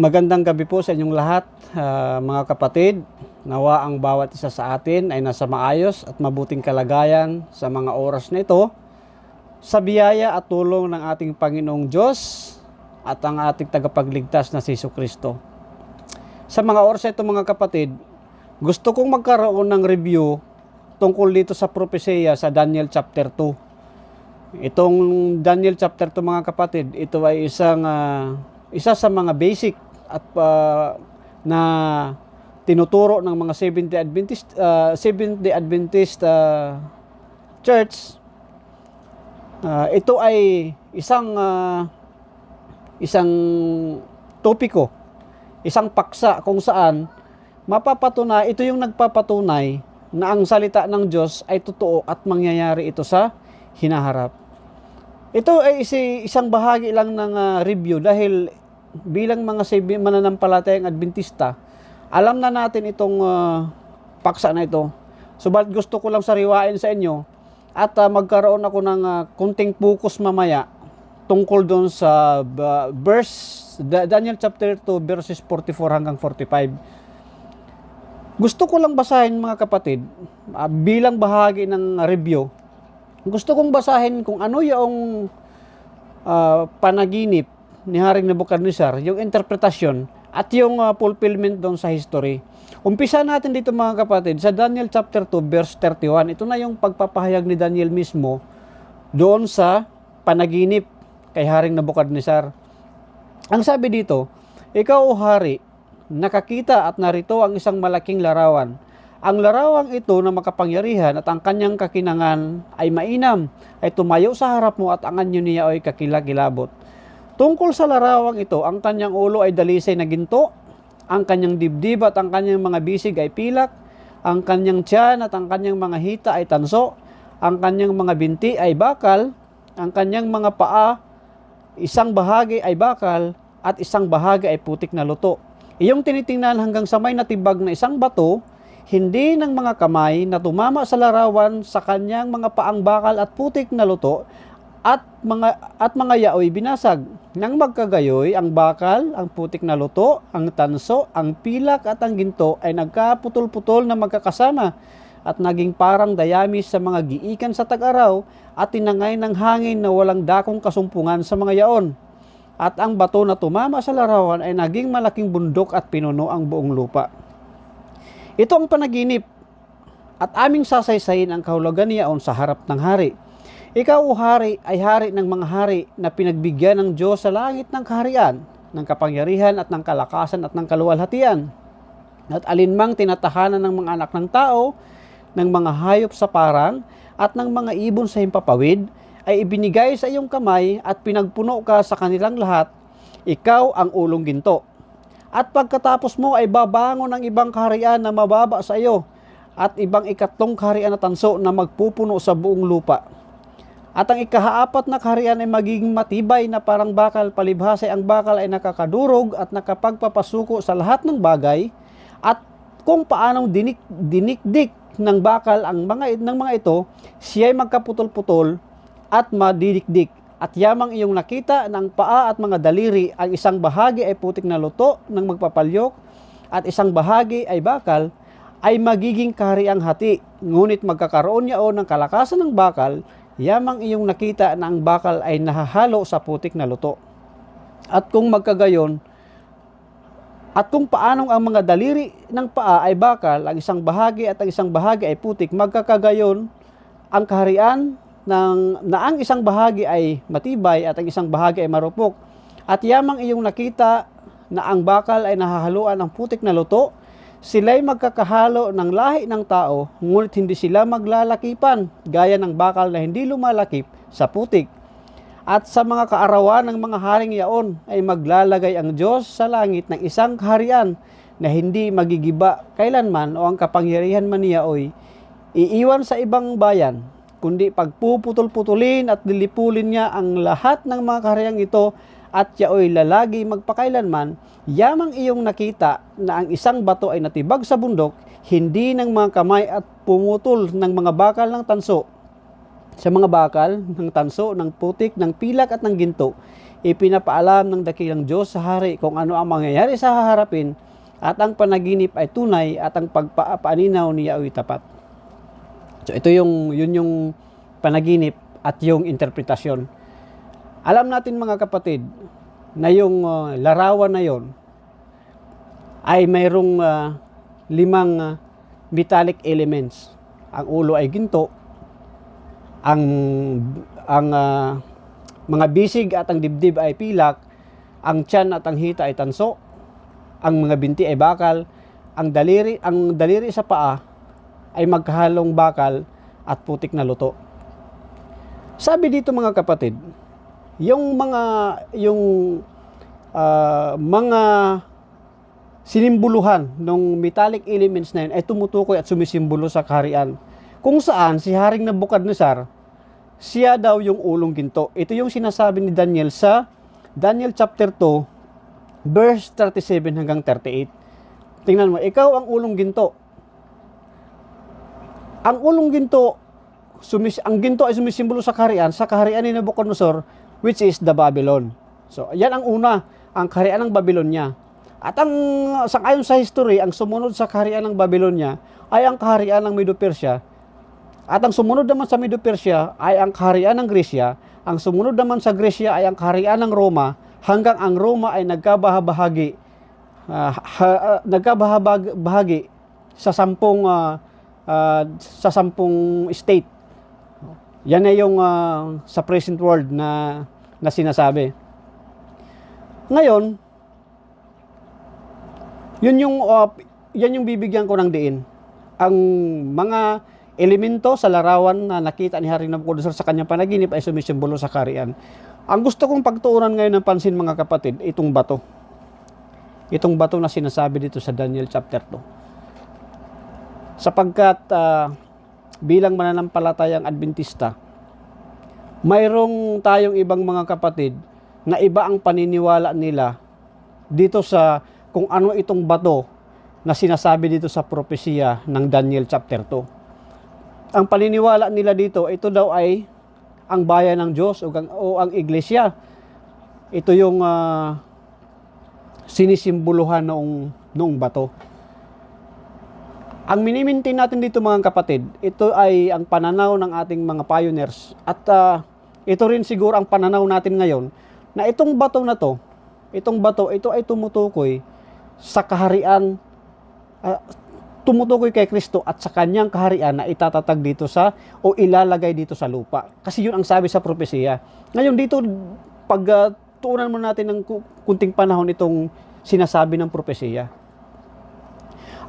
Magandang gabi po sa inyong lahat, mga kapatid. Nawa ang bawat isa sa atin ay nasa maayos at mabuting kalagayan sa mga oras na ito, sa biyaya at tulong ng ating Panginoong Diyos at ang ating tagapagligtas na si Jesucristo. Sa mga oras na ito, mga kapatid, gusto kong magkaroon ng review tungkol dito sa propesya sa Daniel chapter 2. Itong Daniel chapter 2, mga kapatid, ito ay isa sa mga basic at na tinuturo ng mga Seventh-day Adventist Church. Ito ay isang topiko, isang paksa kung saan mapapatunay, ito yung nagpapatunay na ang salita ng Diyos ay totoo at mangyayari ito sa hinaharap. Ito ay isang bahagi lang ng review dahil bilang mga mananampalatayang Adventista, alam na natin itong paksa na ito. Subalit gusto ko lang sariwain sa inyo at magkaroon ako ng kunting focus mamaya tungkol doon sa Daniel chapter 2 verses 44 hanggang 45. Gusto ko lang basahin, mga kapatid, bilang bahagi ng review. Gusto kong basahin kung ano yung panaginip ni Haring Nebuchadnezzar, yung interpretasyon at yung fulfillment doon sa history. Umpisa natin dito, mga kapatid, sa Daniel chapter 2 verse 31. Ito na yung pagpapahayag ni Daniel mismo doon sa panaginip kay Haring Nebuchadnezzar. Ang sabi dito, "Ikaw, o hari, nakakita at narito ang isang malaking larawan. Ang larawang ito na makapangyarihan at ang kanyang kakinangan ay mainam, ay tumayo sa harap mo at ang anyo niya ay kakilakilabot. Tungkol sa larawang ito, ang kanyang ulo ay dalisay na ginto, ang kanyang dibdib at ang kanyang mga bisig ay pilak, ang kanyang tiyan at ang kanyang mga hita ay tanso, ang kanyang mga binti ay bakal, ang kanyang mga paa, isang bahagi ay bakal at isang bahagi ay putik na luto. Iyong tinitingnan hanggang sa may natibag na isang bato, hindi ng mga kamay na tumama sa larawan sa kanyang mga paang bakal at putik na luto, at mga yaoy binasag. Nang magkagayoy, ang bakal, ang putik na luto, ang tanso, ang pilak at ang ginto ay nagkaputol-putol na magkakasama at naging parang dayamis sa mga giikan sa tag-araw at tinangay ng hangin na walang dakong kasumpungan sa mga yaon. At ang bato na tumama sa larawan ay naging malaking bundok at pinuno ang buong lupa." Ito ang panaginip at aming sasaysayin ang kahulugan niyaon sa harap ng hari. Ikaw, o hari, ay hari ng mga hari na pinagbigyan ng Diyos sa langit ng kaharian, ng kapangyarihan at ng kalakasan at ng kaluwalhatian. At alinmang tinatahanan ng mga anak ng tao, ng mga hayop sa parang, at ng mga ibon sa himpapawid, ay ibinigay sa iyong kamay at pinagpuno ka sa kanilang lahat. Ikaw ang ulong ginto. At pagkatapos mo ay babangon ng ibang kaharian na mababa sa iyo, at ibang ikatlong kaharian na tanso na magpupuno sa buong lupa. At ang ikahaapat na kaharian ay magiging matibay na parang bakal, palibhas ay ang bakal ay nakakadurog at nakapagpapasuko sa lahat ng bagay, at kung paanong dinikdik ng bakal ang mga ito, siya ay magkaputol-putol at madidikdik. At yamang iyong nakita ng paa at mga daliri, ang isang bahagi ay putik na luto ng magpapalyok at isang bahagi ay bakal, ay magiging kahariang hati. Ngunit magkakaroon niyaon ng kalakasan ng bakal, yamang iyong nakita na ang bakal ay nahahalo sa putik na luto. At kung magkagayon, at kung paanong ang mga daliri ng paa ay bakal, ang isang bahagi at ang isang bahagi ay putik, magkakagayon ang kaharian na ang isang bahagi ay matibay at ang isang bahagi ay marupok. At yamang iyong nakita na ang bakal ay nahahaluan ng putik na luto, sila'y magkakahalo ng lahi ng tao, ngunit hindi sila maglalakipan, gaya ng bakal na hindi lumalakip sa putik. At sa mga kaarawan ng mga haring yaon ay maglalagay ang Diyos sa langit ng isang kaharian na hindi magigiba kailanman, o ang kapangyarihan man niya oy iiwan sa ibang bayan, kundi pagpuputol-putulin at lilipulin niya ang lahat ng mga kahariang ito, at yaoy lalagi magpakailanman. Yamang iyong nakita na ang isang bato ay natibag sa bundok, hindi ng mga kamay, at pumutol ng mga bakal ng tanso. Sa mga bakal ng tanso, ng putik, ng pilak at ng ginto, ipinapaalam ng dakilang Diyos sa hari kung ano ang mangyayari sa haharapin, at ang panaginip ay tunay at ang pagpapaninaw niya ay tapat. So ito yun yung panaginip at yung interpretasyon. Alam natin mga kapatid na yung larawan na yon ay mayroong 5 metallic elements. Ang ulo ay ginto, ang mga bisig at ang dibdib ay pilak, ang tiyan at ang hita ay tanso, ang mga binti ay bakal, ang daliri sa paa ay magkahalong bakal at putik na luto. Sabi dito mga kapatid, yung mga sinimbuluhan ng metallic elements na yun ay tumutukoy at sumisimbolo sa kaharian. Kung saan si Haring Nabukadnezar, siya daw yung ulong ginto. Ito yung sinasabi ni Daniel sa Daniel chapter 2, verse 37 hanggang 38. Tingnan mo, ikaw ang ulong ginto. Ang ulong ginto, ang ginto ay sumisimbolo sa kaharian ni Nabucodonosor, which is the Babylon. So, yan ang una, ang kaharian ng Babylonia. At ayon sa history, ang sumunod sa kaharian ng Babylonia ay ang kaharian ng Medo-Persia. At ang sumunod naman sa Medo-Persia ay ang kaharian ng Gresya. Ang sumunod naman sa Gresya ay ang kaharian ng Roma, hanggang ang Roma ay nagkabahagi sa 10 state. Yan ay yung sa present world na sinasabi. Ngayon, yan yung bibigyan ko ng diin. Ang mga elemento sa larawan na nakita ni Haring Nabucodonosor sa kanyang panaginip ay sumisimbolo sa kaharian. Ang gusto kong pagtuunan ngayon ng pansin mga kapatid, itong bato. Itong bato na sinasabi dito sa Daniel chapter 2. Sapagkat bilang mananampalatayang Adventista, mayroong tayong ibang mga kapatid na iba ang paniniwala nila dito sa kung ano itong bato na sinasabi dito sa propesiya ng Daniel chapter 2. Ang paniniwala nila dito, ito daw ay ang bayan ng Diyos o ang iglesia. Ito yung sinisimboluhan noong bato. Ang minimintin natin dito mga kapatid, ito ay ang pananaw ng ating mga pioneers. At ito rin siguro ang pananaw natin ngayon na itong bato na to, ito ay tumutukoy sa kaharian, tumutukoy kay Kristo at sa kanyang kaharian na itatatag dito o ilalagay dito sa lupa. Kasi yun ang sabi sa propesiya. Ngayon dito, pag tuunan mo natin ng kunting panahon itong sinasabi ng propesiya.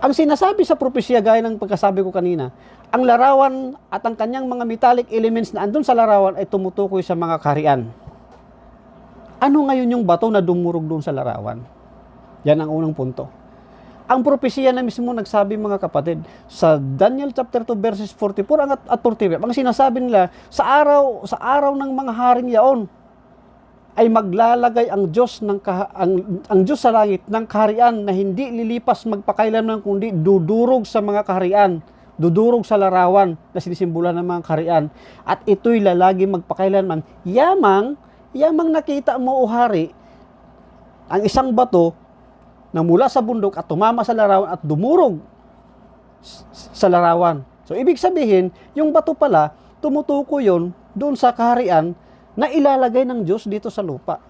Ang sinasabi sa propesiya, gaya ng pagkasabi ko kanina, ang larawan at ang kanyang mga metallic elements na andun sa larawan ay tumutukoy sa mga kaharian. Ano ngayon yung bato na dumurog doon sa larawan? Yan ang unang punto. Ang propesiya na mismo nagsabi mga kapatid, sa Daniel chapter 2 verses 44 at 45, ang sinasabi nila, sa araw ng mga haring yaon, ay maglalagay ang Diyos ang Diyos sa langit ng kaharian na hindi lilipas magpakailanman kundi dudurog sa mga kaharian, dudurog sa larawan na sinisimbolan ng mga kaharian, at ito'y lalagi magpakailanman. Yamang nakita mo o hari ang isang bato na mula sa bundok at tumama sa larawan at dumurog sa larawan. So ibig sabihin, yung bato pala tumutukoy yon doon sa kaharian na ilalagay ng Diyos dito sa lupa.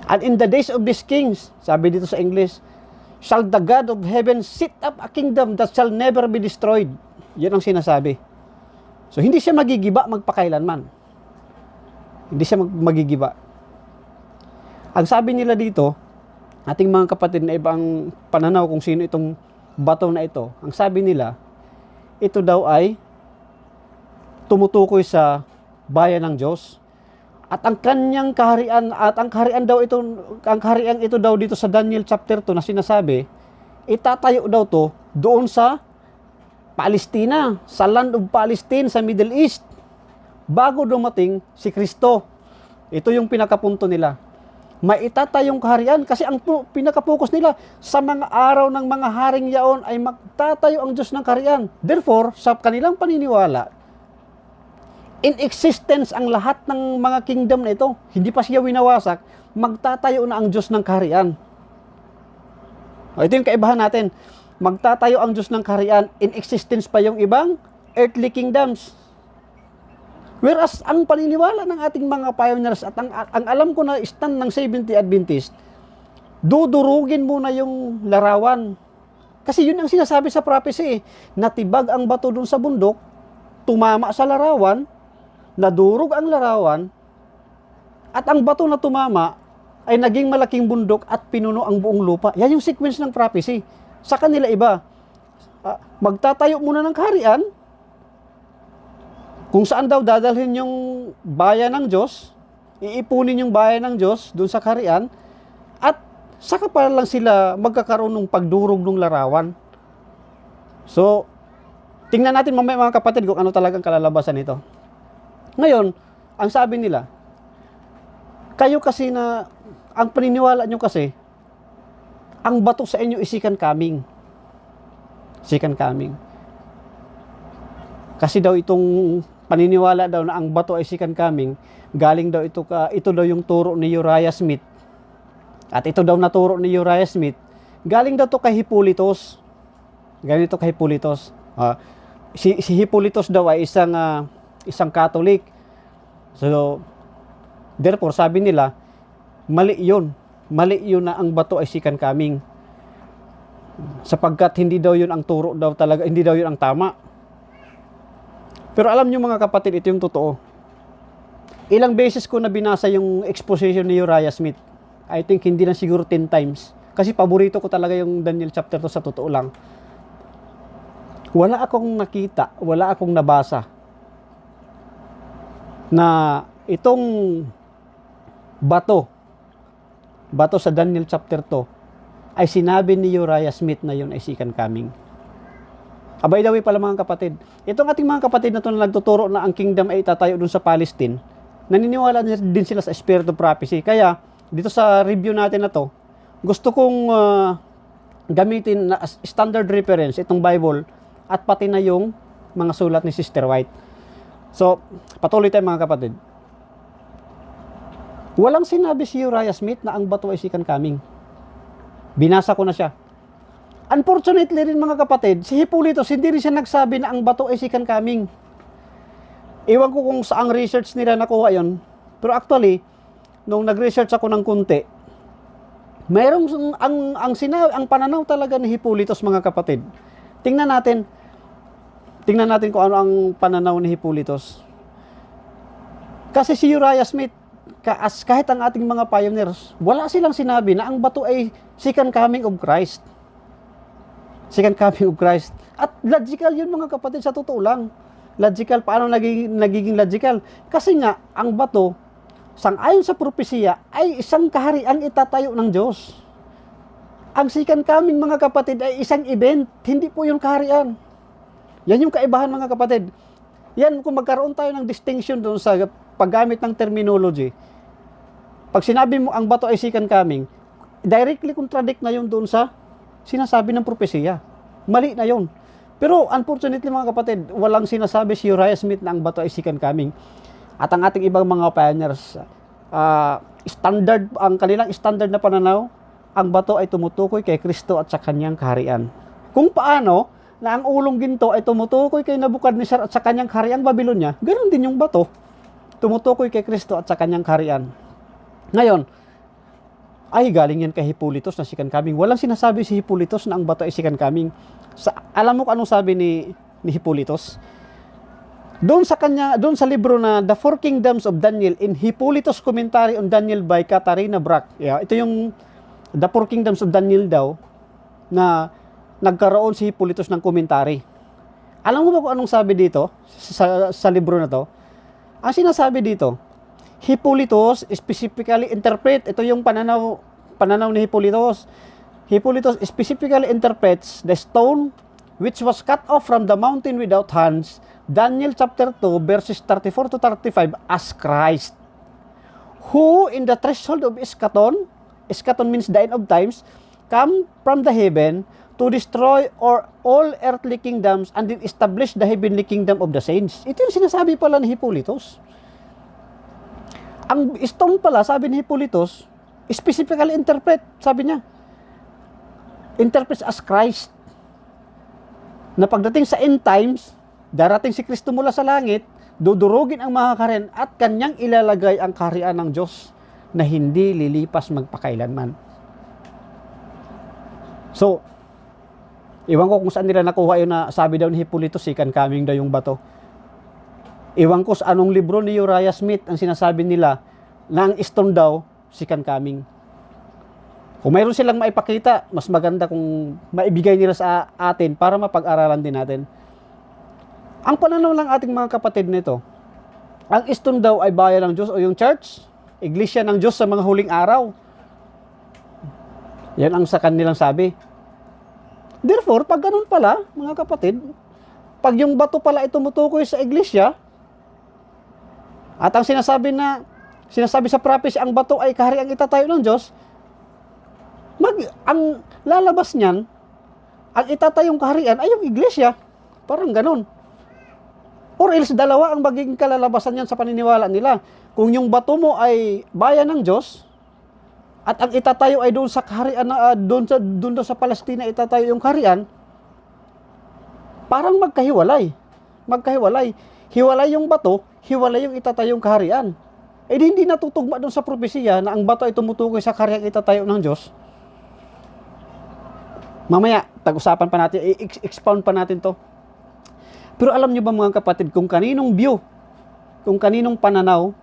And in the days of these kings, sabi dito sa English, shall the God of heaven set up a kingdom that shall never be destroyed. Yan ang sinasabi. So hindi siya magigiba magpakailanman. Hindi siya magigiba. Ang sabi nila dito, ating mga kapatid na ibang pananaw kung sino itong bato na ito, ang sabi nila, ito daw ay tumutukoy sa bayan ng Diyos. At ang kanyang kaharian, at ang kaharian ito daw dito sa Daniel chapter 2 na sinasabi, itatayo daw to doon sa Palestina, sa land of Palestine, sa Middle East, bago dumating si Kristo. Ito yung pinakapunto nila. Maitatayong kaharian kasi ang pinaka-focus nila sa mga araw ng mga haring yaon ay magtatayo ang Diyos ng kaharian. Therefore, sa kanilang paniniwala, In existence ang lahat ng mga kingdom na ito. Hindi pa siya winawasak. Magtatayo na ang Diyos ng kaharian. O, ito yung kaibahan natin. Magtatayo ang Diyos ng kaharian. In existence pa yung ibang earthly kingdoms. Whereas, ang paniniwala ng ating mga pioneers at ang alam ko na stand ng Seventh-day Adventist, dudurugin muna yung larawan. Kasi yun ang sinasabi sa prophecy. Natibag ang bato dun sa bundok, tumama sa larawan, nadurog ang larawan, at ang bato na tumama ay naging malaking bundok at pinuno ang buong lupa. Yan yung sequence ng prophecy. Sa kanila iba, magtatayo muna ng kaharian, kung saan daw dadalhin yung bayan ng Diyos, iipunin yung bayan ng Diyos doon sa kaharian, at saka pa lang sila magkakaroon ng pagdurog ng larawan. So, tingnan natin mamaya mga kapatid kung ano talagang kalalabasan nito. Ngayon, ang sabi nila, kayo kasi na, ang paniniwala nyo kasi, ang bato sa inyo is second coming. Second coming. Kasi daw itong paniniwala daw na ang bato ay second coming, galing daw ito daw yung turo ni Uriah Smith. At ito daw na turo ni Uriah Smith, galing daw to kay Hippolytus. Galing ito kay Hippolytus. Si Hippolytus daw ay isang Catholic. So, therefore, sabi nila, mali yun. Mali yun na ang bato ay second coming. Sapagkat hindi daw yun ang turo daw talaga, hindi daw yun ang tama. Pero alam nyo mga kapatid, ito yung totoo. Ilang beses ko na binasa yung exposition ni Uriah Smith. I think hindi lang siguro 10 times. Kasi paborito ko talaga yung Daniel chapter 2 sa totoo lang. Wala akong nakita, wala akong nabasa na itong bato sa Daniel chapter 2 ay sinabi ni Uriah Smith na yun ay second coming. By the way pala mga kapatid, itong ating mga kapatid na ito na nagtuturo na ang kingdom ay itatayo dun sa Palestine, naniniwala din sila sa spirit of prophecy. Kaya, dito sa review natin na to, gusto kong gamitin na standard reference itong Bible at pati na yung mga sulat ni Sister White. So, patuloy tayo mga kapatid. Walang sinabi si Uriah Smith na ang bato ay second coming. Binasa ko na siya. Unfortunately rin mga kapatid, si Hippolytus hindi rin siya nagsabi na ang bato ay second coming. Ewan ko kung saang research nila nakuha yon. Pero actually, nung nag-research ako ng kunti, mayroong ang pananaw talaga ni Hippolytus mga kapatid. Tingnan natin kung ano ang pananaw ni Hippolytus. Kasi si Uriah Smith, kahit ang ating mga pioneers, wala silang sinabi na ang bato ay second coming of Christ. Second coming of Christ. At logical yun mga kapatid, sa totoo lang. Logical. Paano nagiging logical? Kasi nga, ang bato, sang-ayon sa propesya, ay isang kahariang itatayo ng Diyos. Ang second coming mga kapatid ay isang event, hindi po yung kaharian. Yan yung kaibahan mga kapatid. Yan, kung magkaroon tayo ng distinction doon sa paggamit ng terminology, pag sinabi mo ang bato ay second coming, directly contradict na yun doon sa sinasabi ng propesya. Mali na yun. Pero unfortunately mga kapatid, walang sinasabi si Uriah Smith na ang bato ay second coming. At ang ating ibang mga pioneers, ang kanilang standard na pananaw, ang bato ay tumutukoy kay Kristo at sa kanyang kaharian. Kung paano na ang ulong ginto ay tumutukoy kay Nabukadnezar at sa kanyang kahariang Babylonia, ganoon din yung bato. Tumutukoy kay Kristo at sa kanyang kaharian. Ngayon, ay galing yan kay Hippolytus na second coming. Walang sinasabi si Hippolytus na ang bato ay second coming. Alam mo kung anong sabi ni Hippolytus? Doon sa libro na The Four Kingdoms of Daniel in Hippolytus Commentary on Daniel by Katarina Brack. Yeah, ito yung The Four Kingdoms of Daniel daw na nagkaroon si Hippolytus ng commentary. Alam mo ba kung anong sabi dito sa libro na to? Ang sinasabi dito, Hippolytus specifically interpret, ito yung pananaw ni Hippolytus. Hippolytus specifically interprets the stone which was cut off from the mountain without hands, Daniel chapter 2 verses 34 to 35 as Christ, who in the threshold of Eschaton means the end of times, come from the heaven to destroy all earthly kingdoms and then establish the heavenly kingdom of the saints. Ito yung sinasabi pala ni Hippolytus. Ang stone pala, sabi ni Hippolytus, specifically interpret, sabi niya, interprets as Christ. Na pagdating sa end times, darating si Kristo mula sa langit, dudurugin ang mga kaharian at kanyang ilalagay ang kaharian ng Diyos na hindi lilipas magpakailanman. So, iwan ko kung saan nila nakuha yun na sabi daw ni Hippolytus, second coming daw yung bato. Iwan ko sa anong libro ni Uriah Smith ang sinasabi nila na ang stone daw, second coming. Kung mayroon silang maipakita, mas maganda kung maibigay nila sa atin para mapag-aralan din natin. Ang pananaw ng ating mga kapatid nito, ang stone daw ay bayan ng Diyos o yung church, iglesia ng Diyos sa mga huling araw. Yan ang sa kanilang sabi. Therefore, pag ganun pala, mga kapatid, pag yung bato pala ay tumutukoy sa iglesia, at ang sinasabi sa prophecy, ang bato ay kahariang itatayo ng Diyos, ang lalabas niyan, ang itatayong kaharian ay yung iglesia. Parang ganun. Or else, dalawa ang magiging kalalabasan niyan sa paniniwala nila. Kung yung bato mo ay bayan ng Diyos, at ang itatayo ay doon sa kaharian, doon sa Palestina itatayo yung kaharian, parang magkahiwalay. Hiwalay yung bato, hiwalay yung itatayong kaharian. Eh hindi natutugma doon sa propesya na ang bato ay tumutukoy sa kaharian itatayo ng Diyos. Mamaya, tag-usapan pa natin, i-expound pa natin to. Pero alam nyo ba mga kapatid, kung kaninong view, kung kaninong pananaw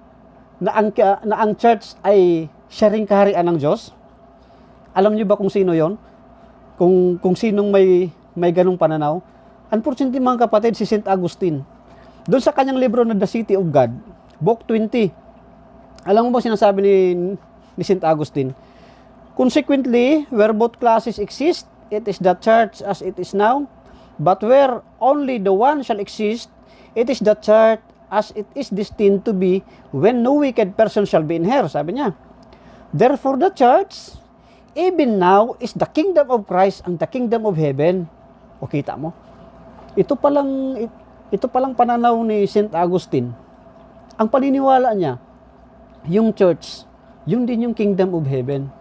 na ang church ay siya ring kaharian ng Diyos? Alam nyo ba kung sino yon? Kung sinong may ganong pananaw? Unfortunately mga kapatid, si St. Augustine. Doon sa kanyang libro na The City of God, Book 20, alam mo ba sinasabi ni St. Augustine? Consequently, where both classes exist, it is the church as it is now. But where only the one shall exist, it is the church as it is destined to be when no wicked person shall be in her. Sabi niya. Therefore, the church, even now, is the kingdom of Christ and the kingdom of heaven. O kita mo? Ito palang pananaw ni St. Augustine. Ang paniniwala niya, yung church, yun din yung kingdom of heaven.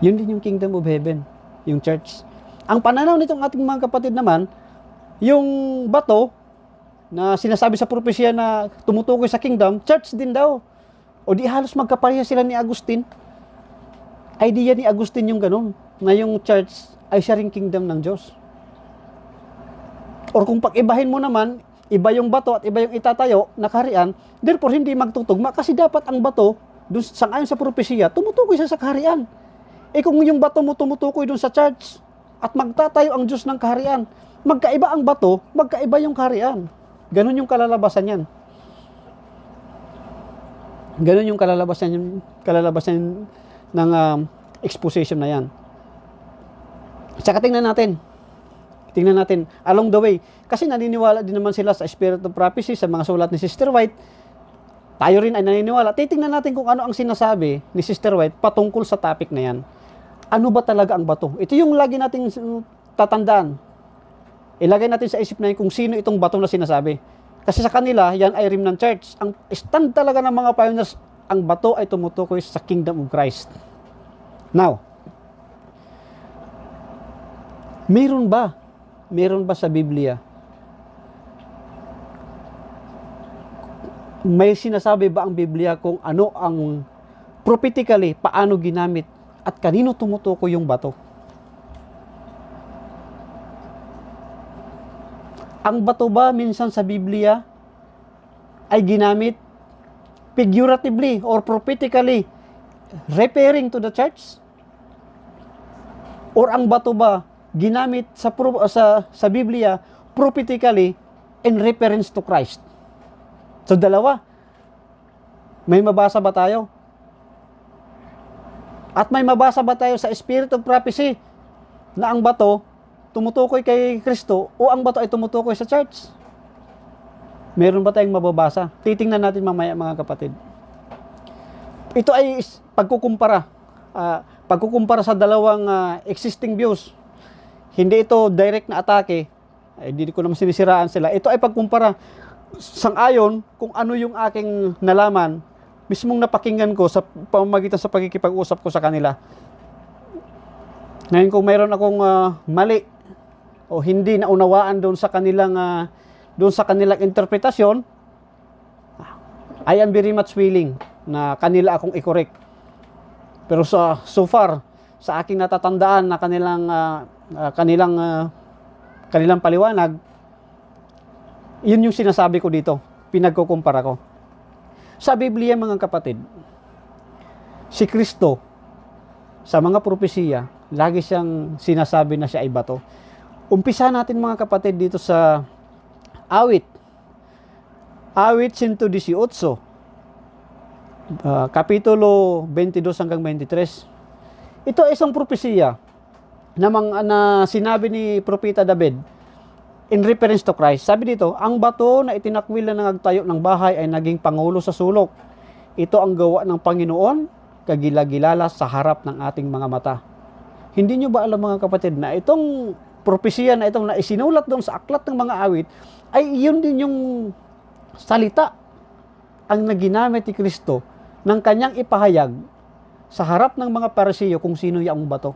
Yun din yung kingdom of heaven, yung church. Ang pananaw nitong ating mga kapatid naman, yung bato na sinasabi sa propesya na tumutukoy sa kingdom, church din daw. O di halos magkapareha sila ni Agustin. Idea ni Agustin yung ganun, na yung church ay siya ring kingdom ng Diyos. Or kung pag-ibahin mo naman, iba yung bato at iba yung itatayo na kaharian, therefore hindi magtutugma kasi dapat ang bato, dun, sangayon sa propesya, tumutukoy siya sa kaharian. Eh kung yung bato mo tumutukoy dun sa church at magtatayo ang Diyos ng kaharian, magkaiba ang bato, magkaiba yung kaharian. Ganun yung kalalabasan yan. Ganun yung kalalabasan ng exposition na yan. Tsaka tingnan natin along the way. Kasi naniniwala din naman sila sa Spirit of Prophecy, sa mga sulat ni Sister White. Tayo rin ay naniniwala. Titingnan natin kung ano ang sinasabi ni Sister White patungkol sa topic na yan. Ano ba talaga ang bato? Ito yung lagi nating tatandaan. Ilagay natin sa isip na kung sino itong bato na sinasabi. Kasi sa kanila, yan ay remnant church. Ang stand talaga ng mga pioneers, ang bato ay tumutukoy sa kingdom of Christ. Now, meron ba sa Biblia? May sinasabi ba ang Biblia kung ano ang prophetically, paano ginamit at kanino tumutukoy yung bato? Ang bato ba minsan sa Biblia ay ginamit figuratively or prophetically referring to the church? Or ang bato ba ginamit sa Biblia prophetically in reference to Christ? So dalawa. May mabasa ba tayo? At may mabasa ba tayo sa Spirit of Prophecy na ang bato tumutukoy kay Kristo o ang bato ay tumutukoy sa church? Meron ba tayong mababasa? Titingnan natin mamaya mga kapatid. Ito ay pagkukumpara. pagkukumpara sa dalawang existing views. Hindi ito direct na atake. Hindi ko naman sinisiraan sila. Ito ay pagkumpara sang-ayon kung ano yung aking nalaman, mismong napakinggan ko sa pamamagitan sa pagkikipag-usap ko sa kanila. Ngayon kung mayroon akong mali o hindi naunawaan doon sa kanilang interpretasyon, I am very much willing na kanila akong i-correct. Pero so far sa aking natatandaan na kanilang paliwanag, yun yung sinasabi ko dito, pinagkukumpara ko. Sa Biblia mga kapatid, si Kristo sa mga propesiya, lagi siyang sinasabi na siya ay bato. Umpisa natin mga kapatid dito sa Awit 118, kapitulo 22 hanggang 23. Ito ay isang propesiya na sinabi ni Propeta David in reference to Christ. Sabi dito, ang bato na itinakwil na nagtayo ng bahay ay naging pangulo sa sulok. Ito ang gawa ng Panginoon, kagilagilala sa harap ng ating mga mata. Hindi nyo ba alam mga kapatid na itong propesiya na itong na isinulat doon sa aklat ng mga awit, ay yun din yung salita ang naginamit ni Kristo ng kanyang ipahayag sa harap ng mga Parisiyo kung sino yung bato.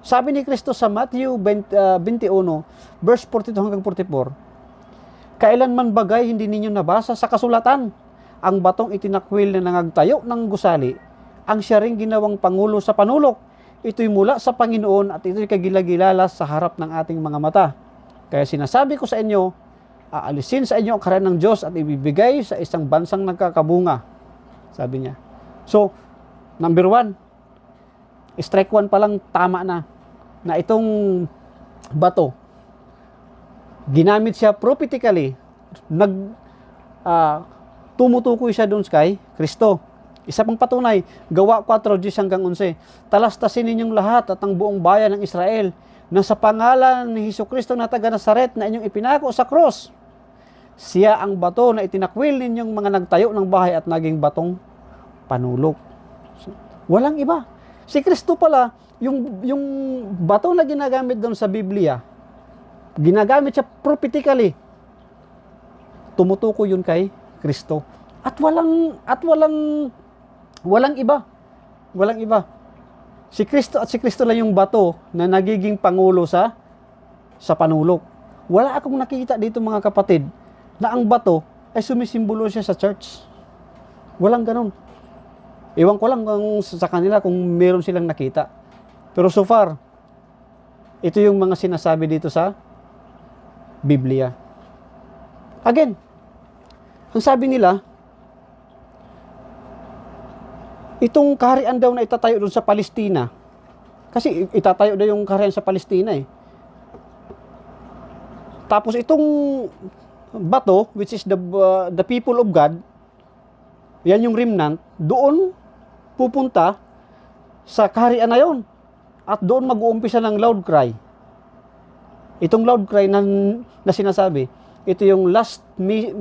Sabi ni Kristo sa Matthew 21, verse 42 hanggang 44, kailanman bagay hindi ninyo nabasa sa kasulatan, ang batong itinakwil na nangagtayo ng gusali, ang siya ring ginawang pangulo sa panulok, ito'y mula sa Panginoon at ito'y kagilagilala sa harap ng ating mga mata. Kaya sinasabi ko sa inyo, aalisin sa inyo ang kaharian ng Diyos at ibibigay sa isang bansang nagkakabunga. Sabi niya. So, number 1, strike 1 pa lang tama na itong bato, ginamit siya prophetically, tumutukoy siya doon kay Kristo. Isa pang patunay, Gawa 4:10 hanggang 11. Talastasin ninyong lahat at ang buong bayan ng Israel na sa pangalan ni Hesukristo na taga Nazaret na inyong ipinako sa cross. Siya ang bato na itinakwil ninyong mga nagtayo ng bahay at naging batong panulok. So, walang iba. Si Kristo pala, yung bato na ginagamit doon sa Biblia, ginagamit siya prophetically. Tumutukoy yun kay Kristo. At walang iba. Walang iba. Si Kristo lang yung bato na nagiging pangulo sa panulok. Wala akong nakita dito mga kapatid na ang bato ay sumisimbolo siya sa church. Walang ganun. Ewan ko lang sa kanila kung meron silang nakita. Pero so far, ito yung mga sinasabi dito sa Biblia. Again, ang sabi nila, itong kaharian daw na itatayo doon sa Palestina, kasi itatayo daw yung kaharian sa Palestina eh. Tapos itong bato, which is the people of God, yan yung remnant, doon pupunta sa kaharian na yon. At doon mag-uumpisa ng loud cry. Itong loud cry na sinasabi, ito yung last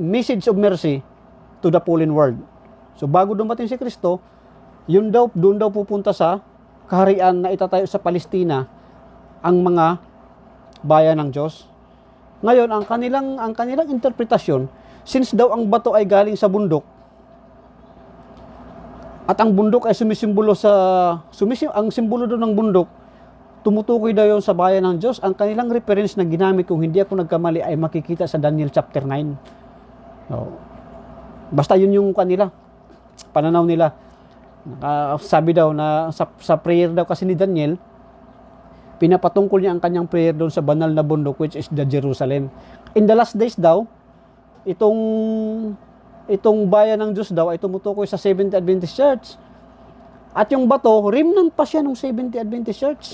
message of mercy to the fallen world. So bago dumating si Kristo, doon daw pupunta sa kaharian na itatayo sa Palestina ang mga bayan ng Diyos. Ngayon, ang kanilang interpretasyon, since daw ang bato ay galing sa bundok, at ang bundok ay ang simbolo doon ng bundok, tumutukoy daw yun sa bayan ng Diyos. Ang kanilang reference na ginamit, kung hindi ako nagkamali, ay makikita sa Daniel chapter 9. So, basta yun yung pananaw nila. Sabi daw na sa prayer daw kasi ni Daniel, pinapatungkol niya ang kanyang prayer doon sa banal na bundok, which is the Jerusalem. In the last days daw, itong bayan ng Diyos daw ay tumutukoy sa Seventh Adventist Church. At yung bato, remnant pa siya ng Seventh Adventist Church.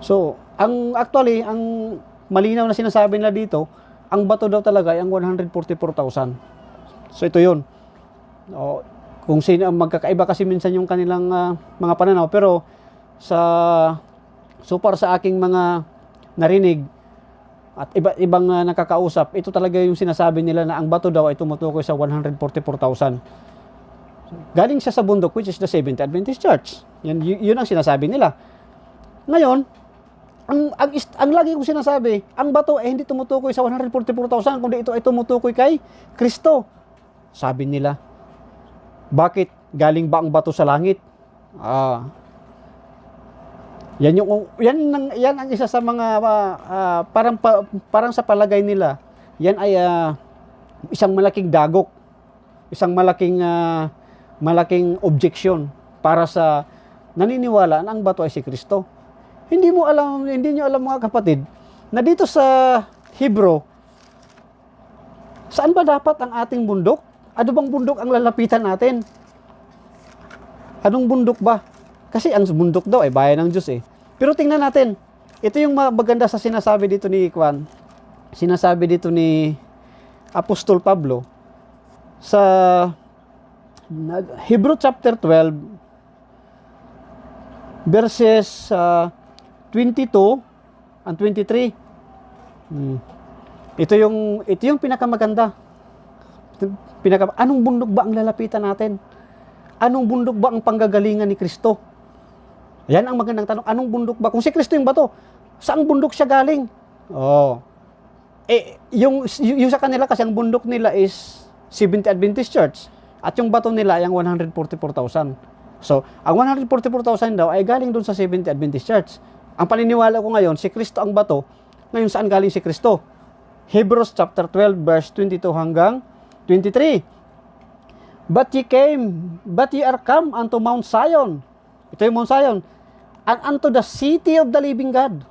So, ang malinaw na sinasabi nila dito, ang bato daw talaga ay ang 144,000. So, ito yun. Kung sino, magkakaiba kasi minsan yung kanilang mga pananaw. Pero, so far sa aking mga narinig, at ibang nakakausap, ito talaga yung sinasabi nila na ang bato daw ay tumutukoy sa 144,000. Galing siya sa bundok, which is the Seventh Adventist Church. Yun ang sinasabi nila. Ngayon, ang lagi kong sinasabi, ang bato ay hindi tumutukoy sa 144,000, kundi ito ay tumutukoy kay Kristo. Sabi nila, bakit? Galing ba ang bato sa langit? Yan ang isa sa mga parang sa palagay nila, yan ay isang malaking dagok, isang malaking objection para sa naniniwala na ang bato ay si Kristo. Hindi niyo alam mga kapatid, na dito sa Hebrew, saan ba dapat ang ating bundok? Ano bang bundok ang lalapitan natin? Anong bundok ba? Kasi ang bundok daw ay bayan ng Diyos eh. Pero tingnan natin, ito yung maganda sa sinasabi dito ni Juan, sinasabi dito ni Apostol Pablo sa Hebrew chapter 12 verses 22 and 23. Ito yung pinakamaganda. Anong bundok ba ang lalapitan natin? Anong bundok ba ang panggagalingan ni Kristo? Yan ang magandang tanong. Anong bundok ba? Kung si Kristo yung bato, saang bundok siya galing? Yung sa kanila kasi ang bundok nila is Seventh Adventist Church at yung bato nila ay ang 144,000. So, ang 144,000 daw ay galing doon sa Seventh Adventist Church. Ang paniniwala ko ngayon, si Kristo ang bato. Ngayon, saan galing si Kristo? Hebrews chapter 12 verse 22 hanggang 23. But ye are come unto Mount Zion. Ito yung Mount Zion. And unto the city of the living God.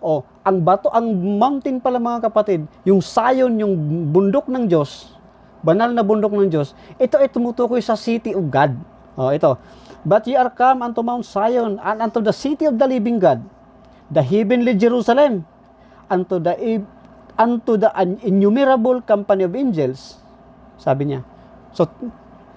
Ang bato, ang mountain pala mga kapatid, yung Zion, yung bundok ng Diyos, banal na bundok ng Diyos, ito ay tumutukoy sa city of God. Ito. But ye are come unto Mount Zion, and unto the city of the living God, the heavenly Jerusalem, unto the innumerable company of angels. Sabi niya. So,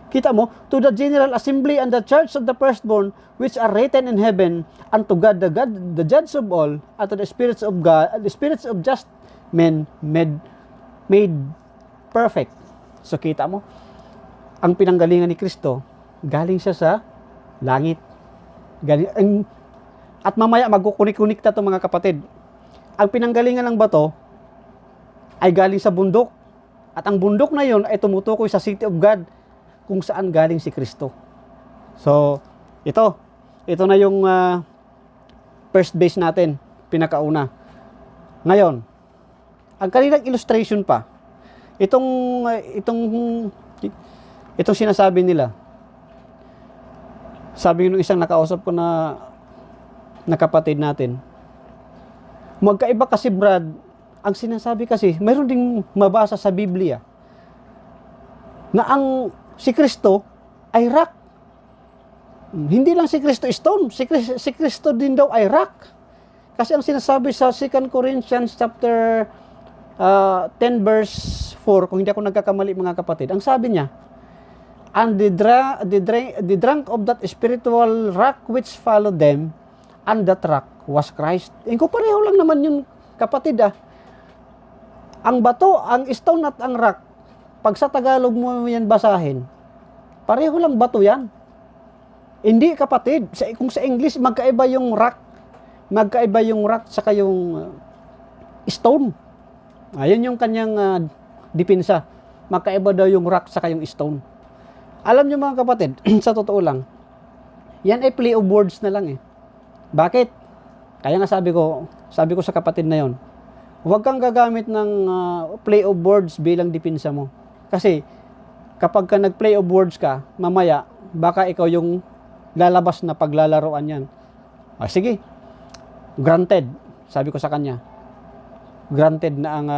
kita mo, to the general assembly and the church of the firstborn, which are written in heaven, unto God, the judge of all, and to the spirits of God, the spirits of just men made perfect. So, kita mo, ang pinanggalingan ni Kristo, galing siya sa langit. At mamaya magkukunik-kunik na ito mga kapatid. Ang pinanggalingan ng bato ay galing sa bundok. At ang bundok na yon ay tumutukoy sa city of God kung saan galing si Kristo. So, ito na yung first base natin, pinakauna. Ngayon, ang kanilang illustration pa, itong sinasabi nila. Sabi ng isang nakausap ko na kapatid natin, magkaiba kasi Brad, ang sinasabi kasi, mayroon ding mabasa sa Biblia na si Kristo ay rock. Hindi lang si Kristo stone, si Kristo din daw ay rock. Kasi ang sinasabi sa 2 Corinthians chapter 10 verse 4, kung hindi ako nagkakamali mga kapatid, ang sabi niya, and the drunk of that spiritual rock which followed them, and that rock was Christ. Ko pareho lang naman yun, kapatid Ang bato, ang stone at ang rock, pag sa Tagalog mo yan basahin, pareho lang bato yan. Hindi kapatid, kung sa English magkaiba yung rock saka yung stone. Ayun yung kanyang dipinsa. Magkaiba daw yung rock saka yung stone. Alam niyo mga kapatid, sa totoo lang, yan ay play of words na lang eh. Bakit? Kaya nga sabi ko sa kapatid na yon, huwag kang gagamit ng play of words bilang dipinsa mo. Kasi kapag ka nag-play of words ka, mamaya baka ikaw yung lalabas na paglalaroan yan. Sige, granted, sabi ko sa kanya, granted na ang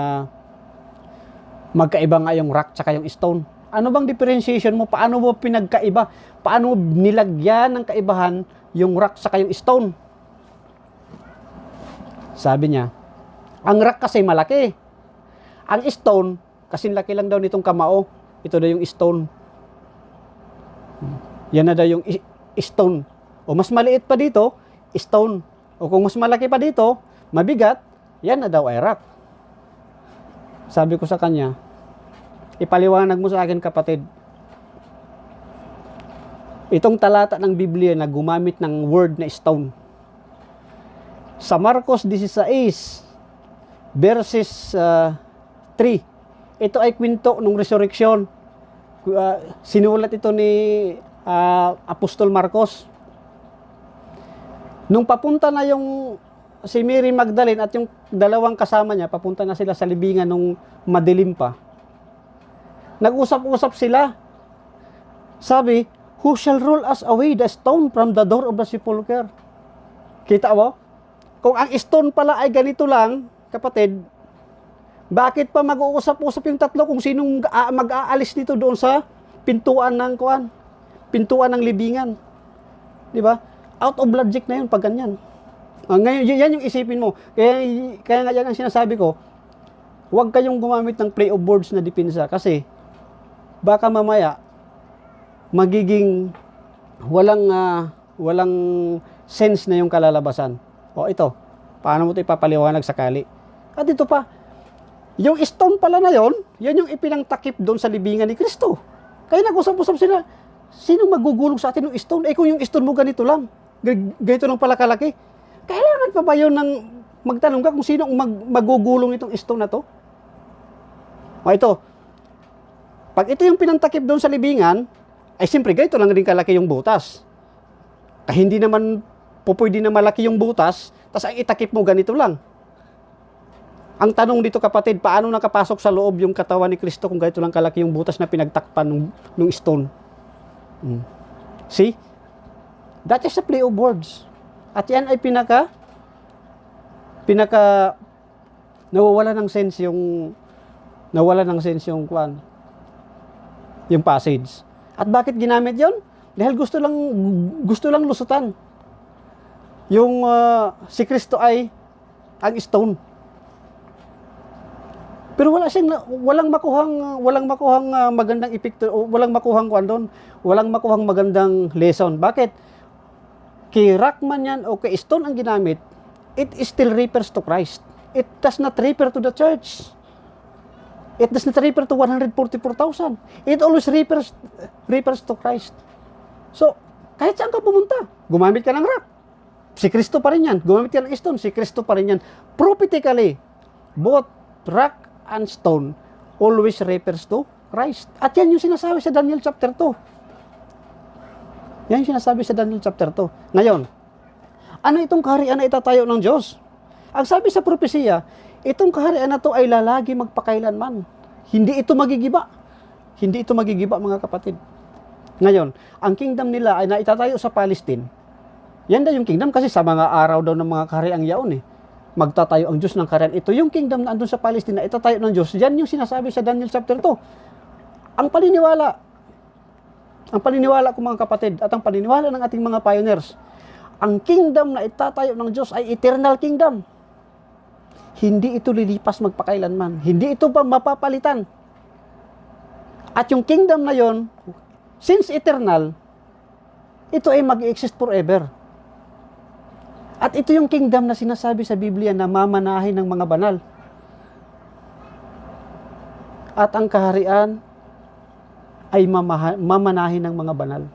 magkaiba nga yung rock tsaka yung stone. Ano bang differentiation mo? Paano mo pinagkaiba? Paano mo nilagyan ng kaibahan yung rock tsaka yung stone? Sabi niya, ang rock kasi malaki. Ang stone, kasi laki lang daw nitong kamao. Ito daw yung stone. Yan na daw yung stone. O mas maliit pa dito, stone. O kung mas malaki pa dito, mabigat, yan na daw ay rock. Sabi ko sa kanya, ipaliwanag mo sa akin kapatid. Itong talata ng Biblia na gumamit ng word na stone. Sa Marcos 16, verses 3, ito ay kwento ng resurrection. Sinulat ito ni Apostol Marcos. Nung papunta na yung si Mary Magdalene at yung dalawang kasama niya, papunta na sila sa libingan nung madilim pa. Nag-usap-usap sila. Sabi, "Who shall roll us away the stone from the door of the sepulchre?" Kita mo? Kung ang stone pala ay ganito lang, kapatid, bakit pa mag-uusap-usap yung tatlo kung sinong mag-aalis dito doon sa pintuan ng kuan? Pintuan ng libingan. Di ba? Out of logic na yun pag ganyan. Ngayon, yan yung isipin mo. Kaya nga yan ang sinasabi ko, huwag kayong gumamit ng play of words na depensa kasi baka mamaya magiging walang sense na yung kalalabasan. O ito, paano mo ito ipapaliwanag sakali? At ito pa, yung stone pala na yon, yan yung ipinangtakip doon sa libingan ni Kristo. Kaya nag-usap-usap sila, sino magugulong sa atin ng stone? Kung yung stone mo ganito lang, ganito lang pala kalaki, kailangan pa ba yun ng magtanong ka kung sino magugulong itong stone na to? O ito, pag ito yung pinantakip doon sa libingan, ay siyempre ganito lang rin kalaki yung butas. Hindi naman pwede na malaki yung butas, tas ang itakip mo ganito lang. Ang tanong dito kapatid, paano nakapasok sa loob yung katawan ni Kristo kung ganito lang kalaki yung butas na pinagtakpan ng stone? See? That is a play of words. At yan ay pinaka nawawala ng sense yung kwan, yung passage. At bakit ginamit yon? Dahil gusto lang lusutan. Yung si Kristo ay ang stone. Pero walang makuhang magandang epekto, walang makuhang kwan doon, walang makuhang magandang lesson. Bakit? Kay rock man yan o kay stone ang ginamit, it still refers to Christ. It does not refer to the church. It does not refer to 144,000. It always refers to Christ. So, kahit saan ka pumunta, gumamit ka ng rock, si Kristo pa rin yan. Gumamit ka ng stone, si Kristo pa rin yan. Prophetically, both rock and stone always refers to Christ. At yan yung sinasabi sa Daniel chapter 2. Yan yung sinasabi sa Daniel chapter 2. Ngayon, ano itong kaharian na itatayo ng Diyos? Ang sabi sa propesiya, itong kaharian na to ay lalagi magpakailanman. Hindi ito magigiba. Hindi ito magigiba, mga kapatid. Ngayon, ang kingdom nila ay naitatayo sa Palestine. Yan daw yung kingdom kasi sa mga araw daw ng mga kahariang yaon magtatayo ang Diyos ng kaharian. Ito yung kingdom na andun sa Palestine na itatayo ng Diyos. Yan yung sinasabi sa Daniel chapter 2. Ang paniniwala ko mga kapatid at ang paniniwala ng ating mga pioneers, ang kingdom na itatayo ng Diyos ay eternal kingdom. Hindi ito lilipas magpakailanman. Hindi ito pa mapapalitan. At yung kingdom na yon, since eternal, ito ay mag-exist forever. At ito yung kingdom na sinasabi sa Biblia na mamanahin ng mga banal. At ang kaharian ay mamanahin ng mga banal.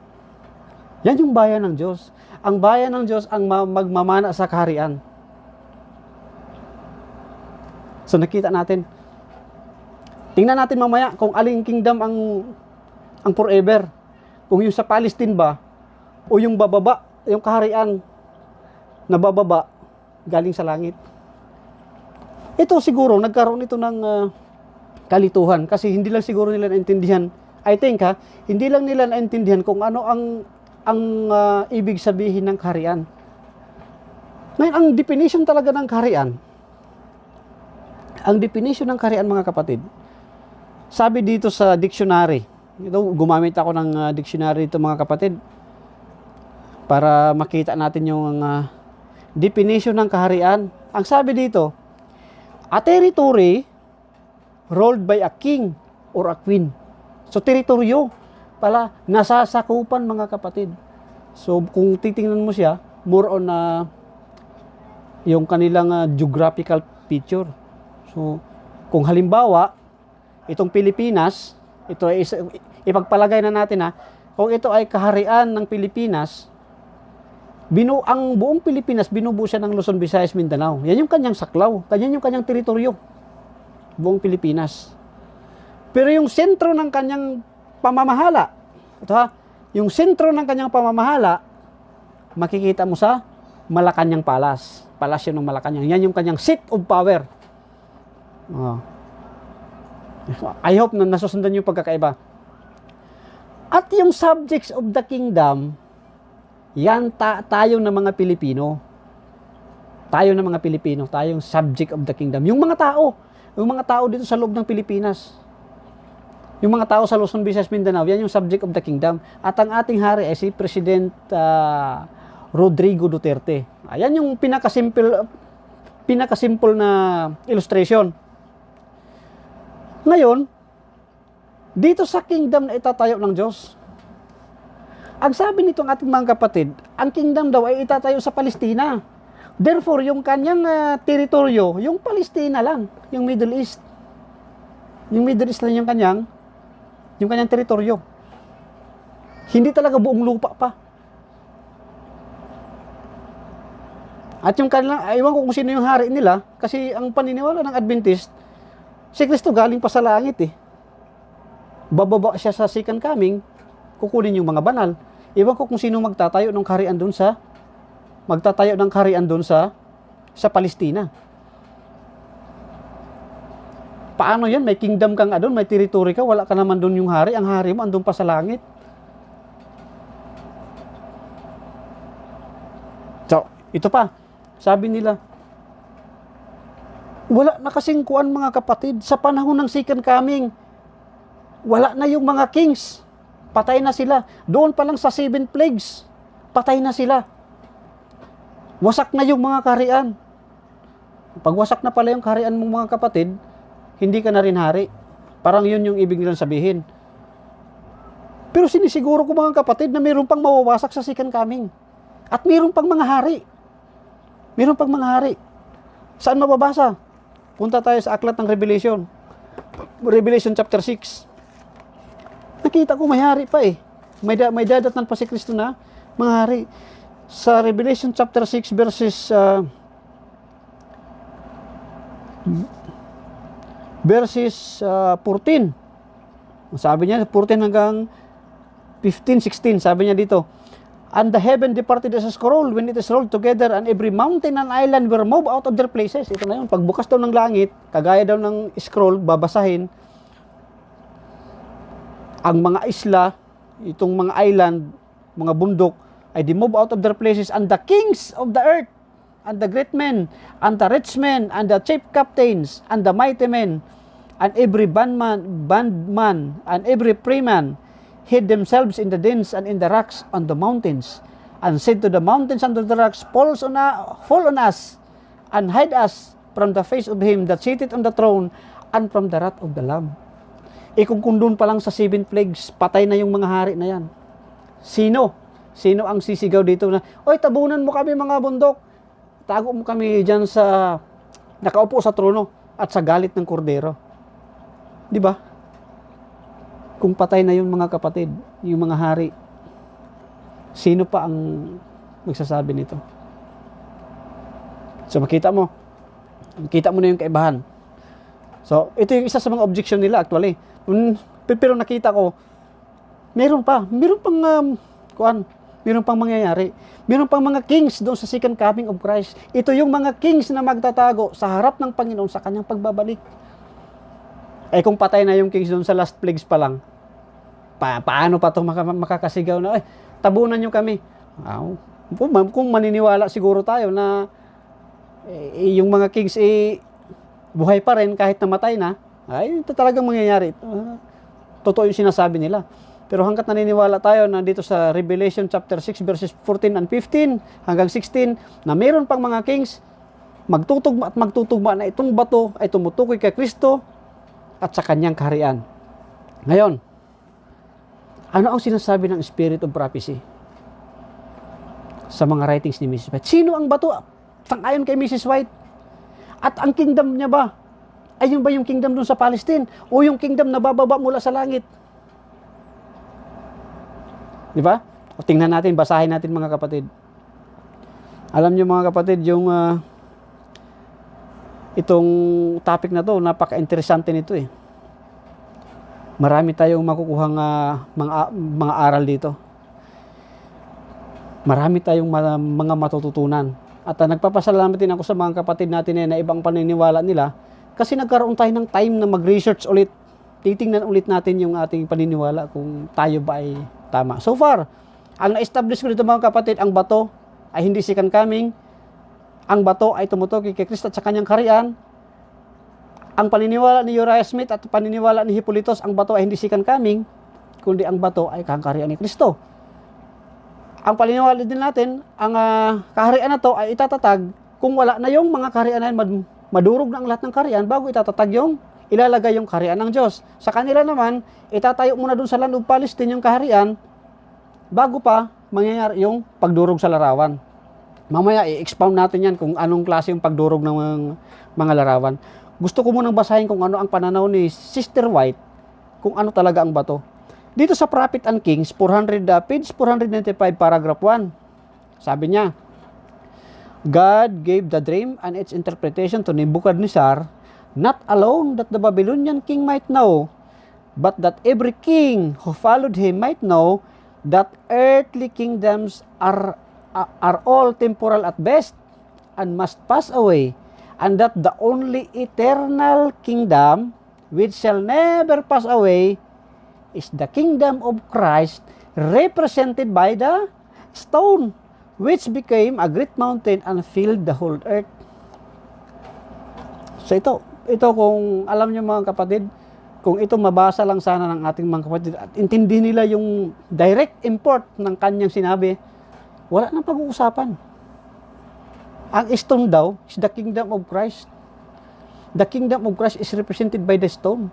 Yan yung bayan ng Diyos. Ang bayan ng Diyos ang magmamana sa kaharian. So nakita natin. Tingnan natin mamaya kung aling kingdom ang forever. Kung yung sa Palestine ba o yung bababa, yung kaharian na bababa galing sa langit. Ito siguro nagkaroon ito ng kalituhan kasi hindi lang siguro nila naintindihan. I think hindi lang nila naintindihan kung ano ang ibig sabihin ng kaharian. Ngayon, ang definition talaga ng kaharian, mga kapatid, sabi dito sa dictionary, ito, gumamit ako ng dictionary dito mga kapatid, para makita natin yung definition ng kaharian. Ang sabi dito, a territory ruled by a king or a queen. So, teritoryo pala, nasasakupan mga kapatid. So, kung titingnan mo siya, more on yung kanilang geographical picture. So, kung halimbawa, itong Pilipinas, ito ay ipagpalagay na natin kung ito ay kaharian ng Pilipinas, ang buong Pilipinas, binubuo siya ng Luzon, Visayas, Mindanao. Yan yung kanyang saklaw. Yan yung kanyang teritoryo. Buong Pilipinas. Pero yung sentro ng kanyang pamamahala, ito ha, yung sentro ng kanyang pamamahala, makikita mo sa Malacanang Palace. Palasyo ng Malacanang. Yan yung kanyang seat of power. I hope na nasusundan yung pagkakaiba. At yung subjects of the kingdom, yan tayo na mga Pilipino. Tayo na mga Pilipino, tayong subject of the kingdom. Yung mga tao dito sa loob ng Pilipinas. Yung mga tao sa Luzon, Visayas, Mindanao, yan yung subject of the kingdom. At ang ating hari ay si President Rodrigo Duterte. Ayan yung pinakasimple na illustration. Ngayon, dito sa kingdom na itatayo ng Diyos, ang sabi nitong ating mga kapatid, ang kingdom daw ay itatayo sa Palestina. Therefore, yung kanyang teritoryo, yung Palestina lang, yung Middle East. Yung Middle East lang yung kanyang teritoryo. Hindi talaga buong lupa pa. At yung kanilang, ewan ko kung sino yung hari nila, kasi ang paniniwala ng Adventist, si Kristo galing pa sa langit eh. Bababa siya sa second coming, kukunin yung mga banal. Ewan ko kung sino magtatayo ng kaharian doon sa Palestina. Paano yan? May kingdom ka nga doon, may territory ka, wala ka naman doon yung hari. Ang hari mo andun pa sa langit. So, ito pa. Sabi nila, wala na kasing kuan mga kapatid. Sa panahon ng second coming, wala na yung mga kings. Patay na sila. Doon pa lang sa 7 plagues, patay na sila. Wasak na yung mga kaharian. Pag wasak na pala yung kaharian mong mga kapatid, hindi ka na rin hari. Parang yun yung ibig nilang sabihin. Pero sinisiguro ko mga kapatid na mayroon pang mawawasak sa second coming. At mayroon pang mga hari. Mayroon pang mga hari. Saan mababasa? Punta tayo sa aklat ng Revelation. Revelation chapter 6. Nakita ko may hari pa eh. May dadatnan pa si Kristo na mga hari. Sa Revelation chapter 6 verses 14. Sabi niya 14 hanggang 15, 16. Sabi niya dito, and the heaven departed as a scroll when it is rolled together, and every mountain and island were moved out of their places. Ito na yun. Pagbukas daw ng langit, kagaya daw ng scroll, babasahin, ang mga isla, itong mga island, mga bundok, ay move out of their places, and the kings of the earth, and the great men, and the rich men, and the chief captains, and the mighty men, and every bandman, and every freeman, hid themselves in the dens and in the rocks on the mountains, and said to the mountains and to the rocks, fall on us, and hide us from the face of him that sitteth on the throne, and from the wrath of the Lamb. Kung doon pa lang sa 7 plagues, patay na yung mga hari na yan. Sino ang sisigaw dito na, oy, tabunan mo kami mga bundok. Tago mo kami dyan sa, nakaupo sa trono at sa galit ng kordero. Di ba? Kung patay na yung mga kapatid, yung mga hari, sino pa ang magsasabi nito? So makita mo na yung kaibahan. So, ito yung isa sa mga objection nila actually. Pero nakita ko, meron pang mangyayari. Meron pang mga kings doon sa second coming of Christ. Ito yung mga kings na magtatago sa harap ng Panginoon sa kanyang pagbabalik. Kung patay na yung kings doon sa last plagues pa lang, paano pa ito makakasigaw na, tabunan nyo kami. Kung maniniwala siguro tayo na yung mga kings buhay pa rin kahit namatay na, ito talagang mangyayari. Totoo yung sinasabi nila. Pero hanggat naniniwala tayo na dito sa Revelation chapter 6 verses 14 and 15 hanggang 16 na mayroon pang mga kings, magtutugma na itong bato ay tumutukoy kay Kristo at sa kanyang kaharian. Ngayon, ano ang sinasabi ng Spirit of Prophecy sa mga writings ni Mrs. White? Sino ang bato? Sang-ayon kay Mrs. White. At ang kingdom niya ba? Ay yun ba yung kingdom dun sa Palestine? O yung kingdom na bababa mula sa langit? Di ba? O tingnan natin, basahin natin mga kapatid. Alam niyo mga kapatid, yung itong topic na to, napaka-interesante nito eh. Marami tayong makukuhang mga aral dito. Marami tayong mga matututunan. At nagpapasalamat din ako sa mga kapatid natin na ibang paniniwala nila kasi nagkaroon tayo ng time na mag-research ulit. Titingnan ulit natin yung ating paniniwala kung tayo ba ay tama. So far, ang na-establish ko dito mga kapatid, ang bato ay hindi second coming. Ang bato ay tumutukoy kay Kristo at sa kanyang kaharian. Ang paniniwala ni Uriah Smith at paniniwala ni Hippolytus, ang bato ay hindi second coming, kundi ang bato ay kaharian ni Kristo. Ang paniniwala din natin, ang kaharian na to ay itatatag kung wala na yung mga kaharian na madurog na ang lahat ng kaharian bago itatatag yung ilalagay yung kaharian ng Diyos. Sa kanila naman, itatayo muna dun sa land of Palestine yung kaharian bago pa mangyayari yung pagdurog sa larawan. Mamaya i-expound natin yan kung anong klase yung pagdurog ng mga larawan. Gusto ko munang basahin kung ano ang pananaw ni Sister White kung ano talaga ang bato. Dito sa Prophet and Kings, page 495, paragraph 1. Sabi niya, God gave the dream and its interpretation to Nebuchadnezzar, not alone that the Babylonian king might know, but that every king who followed him might know that earthly kingdoms are all temporal at best and must pass away, and that the only eternal kingdom which shall never pass away is the kingdom of Christ, represented by the stone, which became a great mountain and filled the whole earth. So ito kung alam niyo mga kapatid, kung ito mabasa lang sana ng ating mga kapatid at intindi nila yung direct import ng kanyang sinabi, wala nang pag-uusapan. Ang stone daw is the kingdom of Christ. The kingdom of Christ is represented by the stone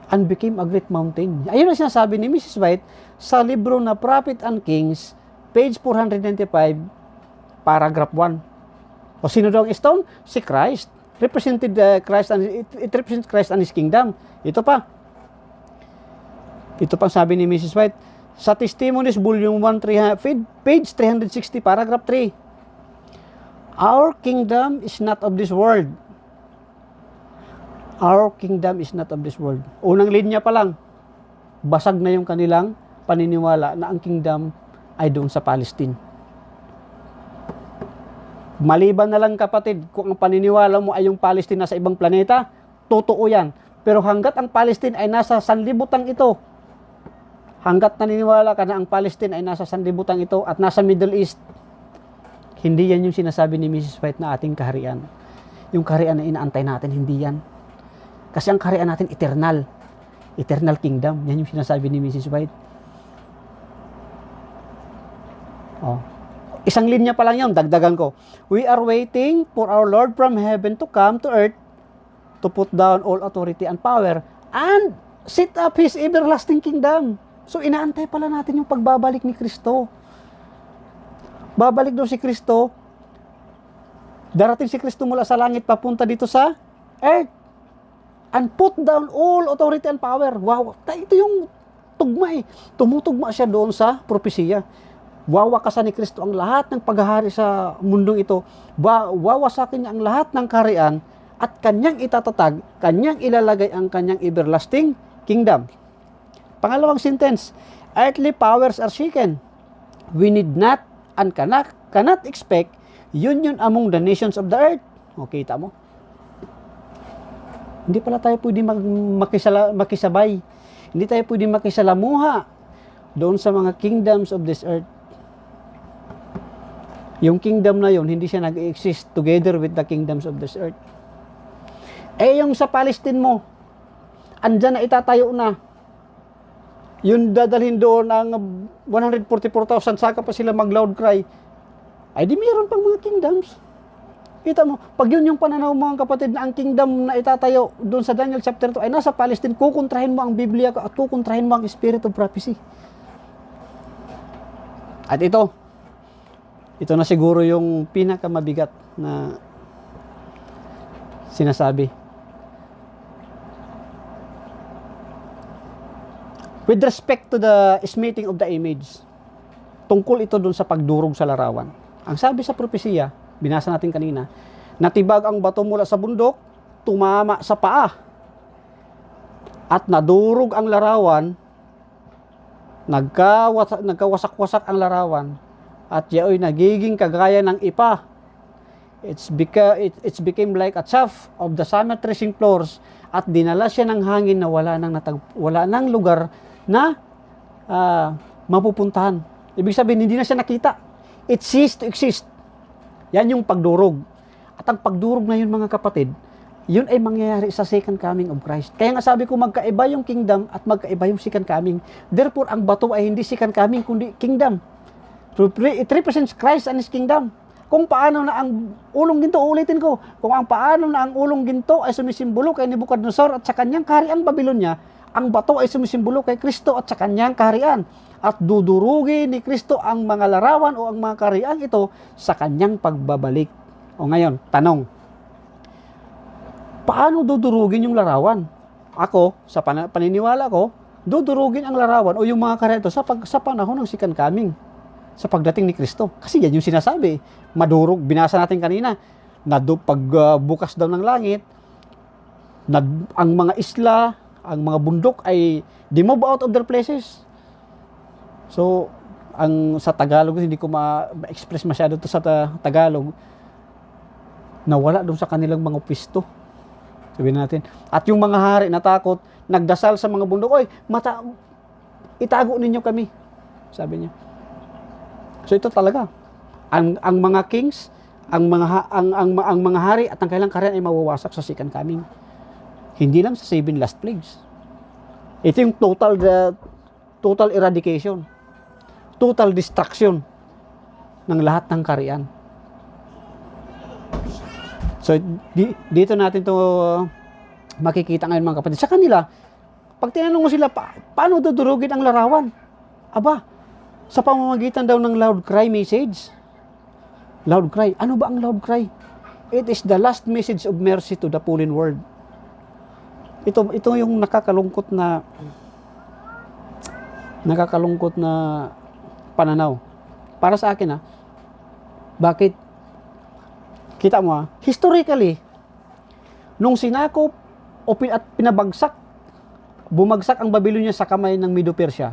and became a great mountain. Ayun ang sinasabi ni Mrs. White sa libro na Prophet and Kings, page 495, paragraph 1. O sino daw ang stone? Si Christ. Represented Christ and it represents Christ and His kingdom. Ito pa sabi ni Mrs. White sa Testimonies, volume 1, page 360, paragraph 3. Our kingdom is not of this world. Our kingdom is not of this world. Unang linya pa lang, basag na yung kanilang paniniwala na ang kingdom ay doon sa Palestine. Maliban na lang kapatid, kung ang paniniwala mo ay yung Palestine na sa ibang planeta, totoo yan. Pero hanggat ang Palestine ay nasa sanlibutan ito, hanggat naniniwala ka na ang Palestine ay nasa sanlibutan ito at nasa Middle East, hindi yan yung sinasabi ni Mrs. White na ating kaharian. Yung kaharian na inaantay natin, hindi yan. Kasi ang kaharian natin, eternal. Eternal kingdom. Yan yung sinasabi ni Mrs. White. Oh. Isang linya pa lang yun, dagdagan ko. We are waiting for our Lord from heaven to come to earth to put down all authority and power and set up His everlasting kingdom. So inaantay pala natin yung pagbabalik ni Kristo. Babalik daw si Kristo. Darating si Kristo mula sa langit papunta dito sa earth. And put down all authority and power. Wow, ito yung tugma eh. Tumutugma siya doon sa propesiya. Wawakasan ni Kristo ang lahat ng paghahari sa mundong ito. Wawasakin niya ang lahat ng kaharian at kanyang itatatag, kanyang ilalagay ang kanyang everlasting kingdom. Pangalawang sentence, earthly powers are shaken. We need not and cannot expect union among the nations of the earth. Okay, kita mo? Hindi pala tayo pwede makisabay. Hindi tayo pwede makisalamuha doon sa mga kingdoms of this earth. Yung kingdom na yun, hindi siya nag-exist together with the kingdoms of this earth. Eh, yung sa Palestine mo, andyan na itatayo na. Yung dadalhin doon ang 144,000, saka pa sila mag-loud cry. Ay, di mayroon pang mga kingdoms. Kita mo, pag yun yung pananaw mga kapatid na ang kingdom na itatayo doon sa Daniel chapter 2 ay nasa Palestine, kukontrahin mo ang Biblia at kukontrahin mo ang spirit of prophecy. At ito na siguro yung pinakamabigat na sinasabi. With respect to the smithing of the image, tungkol ito dun sa pagdurog sa larawan. Ang sabi sa propesiya, binasa natin kanina, natibag ang bato mula sa bundok, tumama sa paa, at nadurog ang larawan, nagkawasak-wasak ang larawan, at yaoy nagiging kagaya ng ipa. It's became like a chaff of the summer threshing floors, at dinala siya ng hangin na wala nang lugar na mapupuntahan. Ibig sabihin, hindi na siya nakita. It ceased to exist. Yan yung pagdurog. At ang pagdurog na yun, mga kapatid, yun ay mangyayari sa second coming of Christ. Kaya nga sabi ko, magkaiba yung kingdom at magkaiba yung second coming. Therefore, ang bato ay hindi second coming, kundi kingdom. It represents Christ and His kingdom. Kung paano na ang ulong ginto, ulitin ko, kung ang paano na ang ulong ginto ay sumisimbolo kay Nebuchadnezzar at sa kanyang kahariang Babylonia, ang bato ay sumisimbolo kay Kristo at sa kanyang kaharian. At dudurugin ni Kristo ang mga larawan o ang mga kaharian ito sa kanyang pagbabalik. O ngayon, tanong, paano dudurugin yung larawan? Ako, sa paniniwala ko, dudurugin ang larawan o yung mga kaharian ito sa panahon ng second coming, sa pagdating ni Kristo. Kasi yan yung sinasabi. Madurog, binasa natin kanina, na pagbukas daw ng langit, ang mga isla, ang mga bundok ay move out of their places. So, sa Tagalog, hindi ko ma-express masyado to sa Tagalog, nawala doon sa kanilang mga pwesto. Sabihin natin. At yung mga hari natakot, nagdasal sa mga bundok, oy, itago ninyo kami. Sabi niya. So ito talaga. Ang mga kings, ang mga hari at ang kailang kaharian ay mawawasak sa second coming. Hindi lang sa 7 last plagues. Ito yung total eradication. Total destruction ng lahat ng kaharian. So dito natin to makikita ngayon, mga kapatid. Sa kanila, pag tinanong mo sila, paano dudurugin ang larawan? Aba, sa pamamagitan daw ng loud cry message. Loud cry. Ano ba ang loud cry? It is the last message of mercy to the fallen world. Ito yung nakakalungkot na pananaw. Para sa akin, bakit? Kita mo, historically, nung sinakop at bumagsak ang Babylonia sa kamay ng Medo-Persia.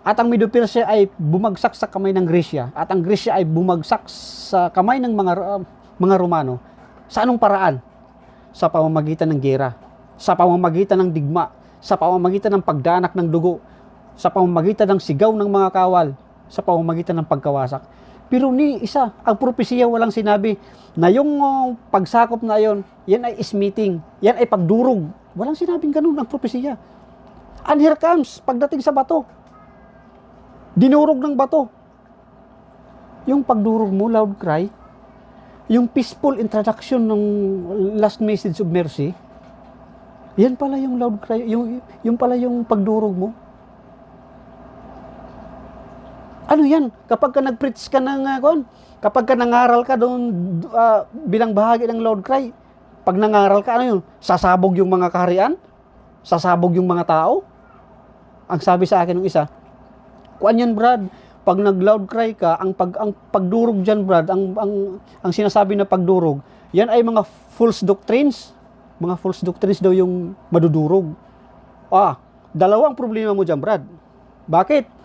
At ang Medo-Persia ay bumagsak sa kamay ng Gresya. At ang Gresya ay bumagsak sa kamay ng mga Romano. Sa anong paraan? Sa pamamagitan ng gera. Sa pamamagitan ng digma. Sa pamamagitan ng pagdanak ng dugo. Sa pamamagitan ng sigaw ng mga kawal. Sa pamamagitan ng pagkawasak. Pero ang propesiya walang sinabi na yung pagsakop na yon, yan ay smithing. Yan ay pagdurog. Walang sinabing ganun ang propesiya. And here comes, pagdating sa bato. Dinurog ng bato. Yung pagdurog mo, loud cry, yung peaceful introduction ng last message of mercy, yan pala yung loud cry, yung pala yung pagdurog mo. Ano yan? Kapag ka nag-preach ka kapag ka nangaral ka doon bilang bahagi ng loud cry, pag nangaral ka, ano yun? Sasabog yung mga kaharian? Sasabog yung mga tao? Ang sabi sa akin ng isa, kuan yan, Brad, pag nag-loud cry ka, ang pagdurog dyan, Brad, ang sinasabi na pagdurog, yan ay mga false doctrines. Mga false doctrines daw yung madudurog. Dalawang problema mo dyan, Brad. Bakit?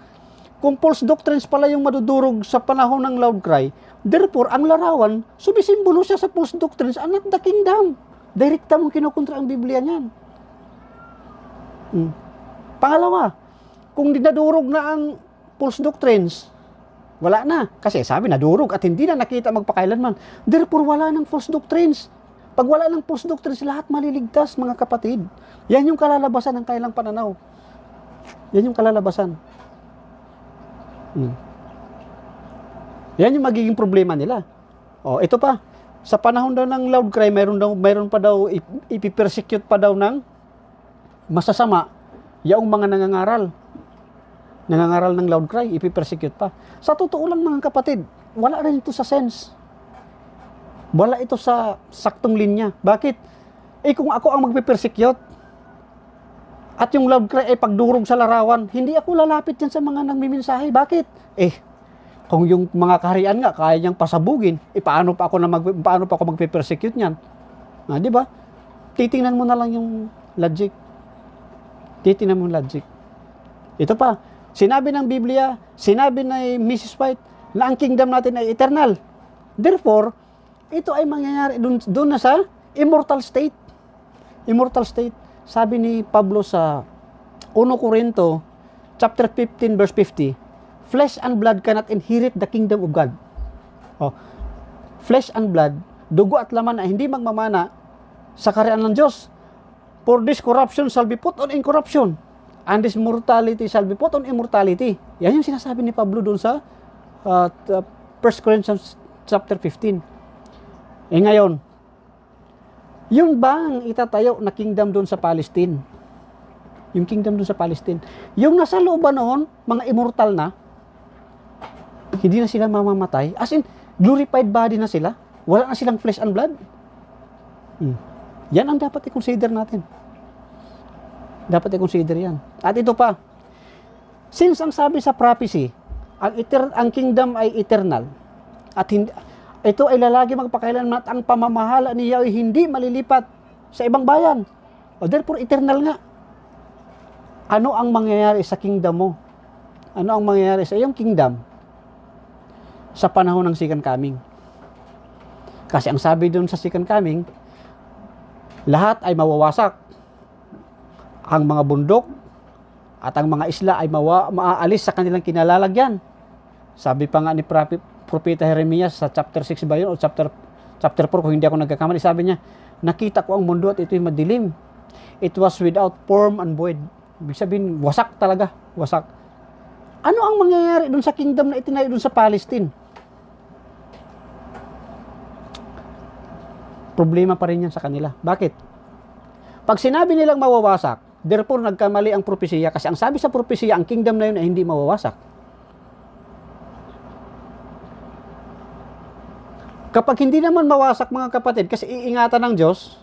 Kung false doctrines pala yung madudurog sa panahon ng loud cry, therefore, ang larawan, sumisimbolo siya sa false doctrines and not the kingdom. Direkta mong kinukontra ang Biblia niyan. Pangalawa, kung dinadurog na ang false doctrines, wala na. Kasi sabi, nadurog at hindi na nakita magpakailanman. Therefore, wala ng false doctrines. Pag wala ng false doctrines, lahat maliligtas, mga kapatid. Yan yung kalalabasan ng kailang pananaw. Yan yung kalalabasan. Yan yung magiging problema nila. Ito pa. Sa panahon daw ng loud cry, mayroon pa daw, ipipersecute pa daw ng masasama yaong mga nangangaral ng loud cry, ipipersecute pa. Sa totoo lang, mga kapatid, wala rin ito sa sense. Wala ito sa saktong linya. Bakit? Kung ako ang magpipersecute, At yung love cry ay pagdurog sa larawan. Hindi ako lalapit yan sa mga nagmimensahe. Bakit? Kung yung mga kaharian nga kaya niyang pasabugin, paano pa ako magpe-persecute niyan? Di ba? Titingnan mo na lang yung logic. Titingnan mo yung logic. Ito pa, sinabi ng Biblia, sinabi ni Mrs. White, na ang kingdom natin ay eternal. Therefore, ito ay mangyayari doon na sa immortal state. Immortal state. Sabi ni Pablo sa 1 Corinto, chapter 15, verse 50, flesh and blood cannot inherit the kingdom of God. Flesh and blood, dugo at laman ay hindi magmamana sa kaharian ng Diyos. For this corruption shall be put on incorruption, and this mortality shall be put on immortality. Yan yung sinasabi ni Pablo doon sa 1 Corinthians chapter 15. Ngayon, yung bang itatayo na kingdom doon sa Palestine? Yung kingdom doon sa Palestine. Yung nasa looban noon, mga immortal na, hindi na sila mamamatay. As in, glorified body na sila. Wala na silang flesh and blood. Yan ang dapat i-consider natin. Dapat i-consider yan. At ito pa, since ang sabi sa prophecy, ang kingdom ay eternal, at ito ay lalagi magpakailanman, at ang pamamahala niya ay hindi malilipat sa ibang bayan. Therefore, eternal nga. Ano ang mangyayari sa kingdom mo? Ano ang mangyayari sa iyong kingdom sa panahon ng second coming? Kasi ang sabi doon sa second coming, lahat ay mawawasak. Ang mga bundok at ang mga isla ay maaalis sa kanilang kinalalagyan. Sabi pa nga ni Propeta Jeremias sa chapter 6 ba yun, o chapter 4 kung hindi ako nagkakamali, sabi niya, nakita ko ang mundo at ito'y madilim. It was without form and void. Ibig sabihin, wasak talaga. Wasak. Ano ang mangyayari dun sa kingdom na itinayo dun sa Palestine? Problema pa rin yan sa kanila. Bakit? Pag sinabi nilang mawawasak, therefore nagkamali ang propesya, kasi ang sabi sa propesya, ang kingdom na yun ay hindi mawawasak. Kapag hindi naman mawasak, mga kapatid, kasi iingatan ng Diyos,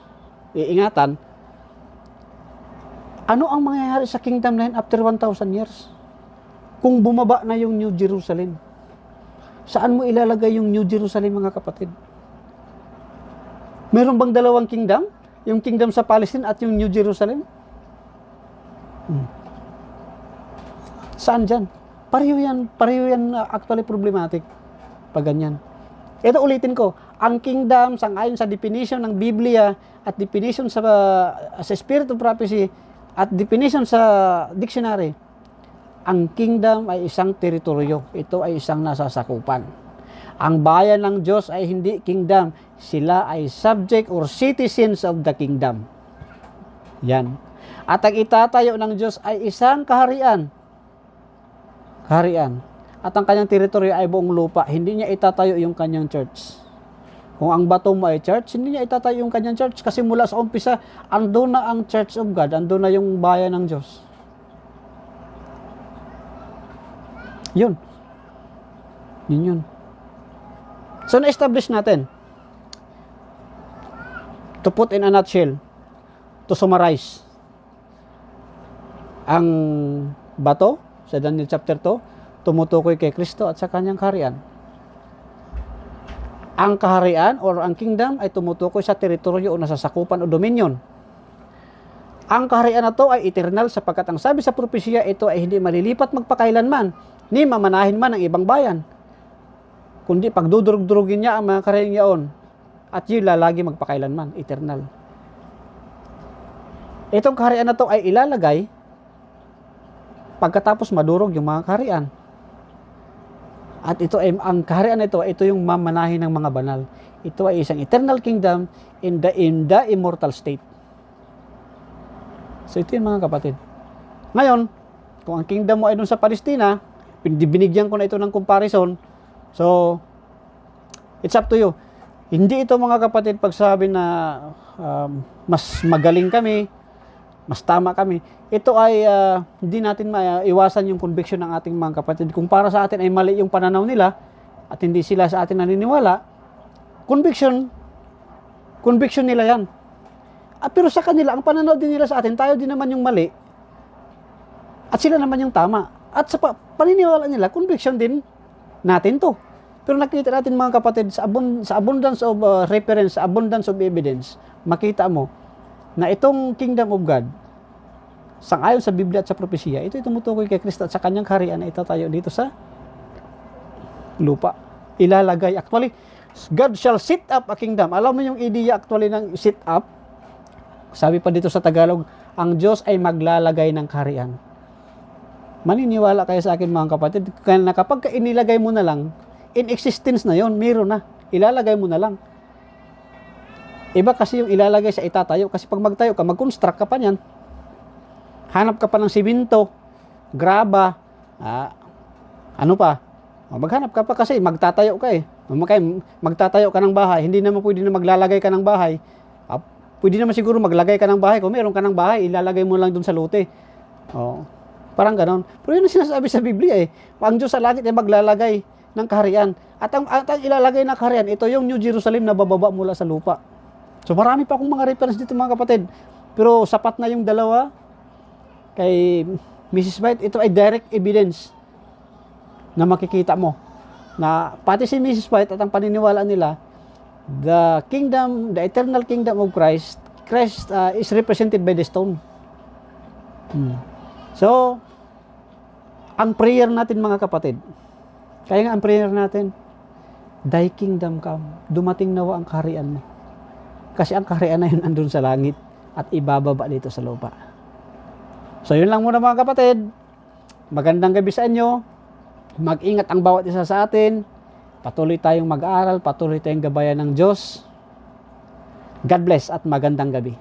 ano ang mangyayari sa kingdom na yun after 1,000 years? Kung bumaba na yung New Jerusalem, saan mo ilalagay yung New Jerusalem, mga kapatid? Meron bang dalawang kingdom? Yung kingdom sa Palestine at yung New Jerusalem? Saan dyan? Pareho yan actually problematic. Pag ganyan. Ito ulitin ko, ang kingdom, sangayon sa definition ng Biblia at definition sa Spirit of Prophecy at definition sa dictionary, ang kingdom ay isang teritoryo. Ito ay isang nasasakupan. Ang bayan ng Diyos ay hindi kingdom. Sila ay subject or citizens of the kingdom. Yan. At ang itatayo ng Diyos ay isang kaharian. Kaharian. At ang kanyang teritoryo ay buong lupa. Hindi niya itatayo yung kanyang church. Kung ang bato mo ay church, hindi niya itatayo yung kanyang church. Kasi mula sa umpisa, andun na ang church of God. Andun na yung bayan ng Diyos. Yun. Yun. So, na-establish natin. To put in a nutshell, to summarize, ang bato sa Daniel chapter 2, tumutukoy kay Kristo at sa kanyang kaharian. Ang kaharian or ang kingdom ay tumutukoy sa teritoryo o nasasakupan o dominion. Ang kaharian na to ay eternal sapagkat ang sabi sa propesya, ito ay hindi malilipat magpakailanman, ni mamanahin man ang ibang bayan. Kundi pagdudurug-durugin niya ang mga kaharian yaon, at yun lalagi magpakailanman, eternal. Itong kaharian na to ay ilalagay pagkatapos madurog yung mga kaharian. At ito ay, ang kaharian na ito yung mamanahin ng mga banal. Ito ay isang eternal kingdom in the immortal state. So ito yung mga kapatid. Ngayon, kung ang kingdom mo ay dun sa Palestina, binigyan ko na ito ng comparison. So, it's up to you. Hindi ito, mga kapatid, pagsabi na mas magaling kami, mas tama kami. Ito ay hindi natin maiwasan yung conviction ng ating mga kapatid. Kung para sa atin ay mali yung pananaw nila at hindi sila sa atin naniniwala, conviction nila yan. Pero sa kanila, ang pananaw din nila sa atin, tayo din naman yung mali. At sila naman yung tama. At sa paniniwala nila, conviction din natin to. Pero nakita natin mga kapatid, sa abundance of reference, sa abundance of evidence, makita mo na itong kingdom of God, sangayon sa Biblia at sa propesya, ito tumutukoy kay Kristo at sa kanyang kaharian na itatayo dito sa lupa. Ilalagay. Actually, God shall set up a kingdom. Alam mo yung idea actually ng set up? Sabi pa dito sa Tagalog, ang Diyos ay maglalagay ng kaharian. Maniniwala kayo sa akin mga kapatid, na kapag inilagay mo na lang, in existence na yon, meron na. Ilalagay mo na lang. Iba kasi yung ilalagay sa itatayo. Kasi pag magtayo ka, mag-construct ka pa niyan. Hanap ka pa ng simento, graba, ano pa. Maghanap ka pa kasi magtatayo ka eh. Magtatayo ka ng bahay, hindi naman pwede na maglalagay ka ng bahay. Pwede naman siguro maglagay ka ng bahay. Kung meron ka ng bahay, ilalagay mo lang dun sa lote. Parang ganon. Pero yun ang sinasabi sa Biblia eh. Ang Diyos sa langit ay maglalagay ng kaharian. At ang ilalagay na kaharian, ito yung New Jerusalem na bababa mula sa lupa. So marami pa akong mga reference dito mga kapatid. Pero sapat na yung dalawa kay Mrs. White. Ito ay direct evidence na makikita mo. Na pati si Mrs. White at ang paniniwala nila, the eternal kingdom of Christ is represented by the stone. So, ang prayer natin mga kapatid, kaya nga ang prayer natin, thy kingdom come, dumating nawa ang kaharian mo. Kasi ang kaharian na yun andun sa langit at ibababa dito sa lupa. So, yun lang muna mga kapatid. Magandang gabi sa inyo. Mag-ingat ang bawat isa sa atin. Patuloy tayong mag-aaral, patuloy tayong gabayan ng Diyos. God bless at magandang gabi.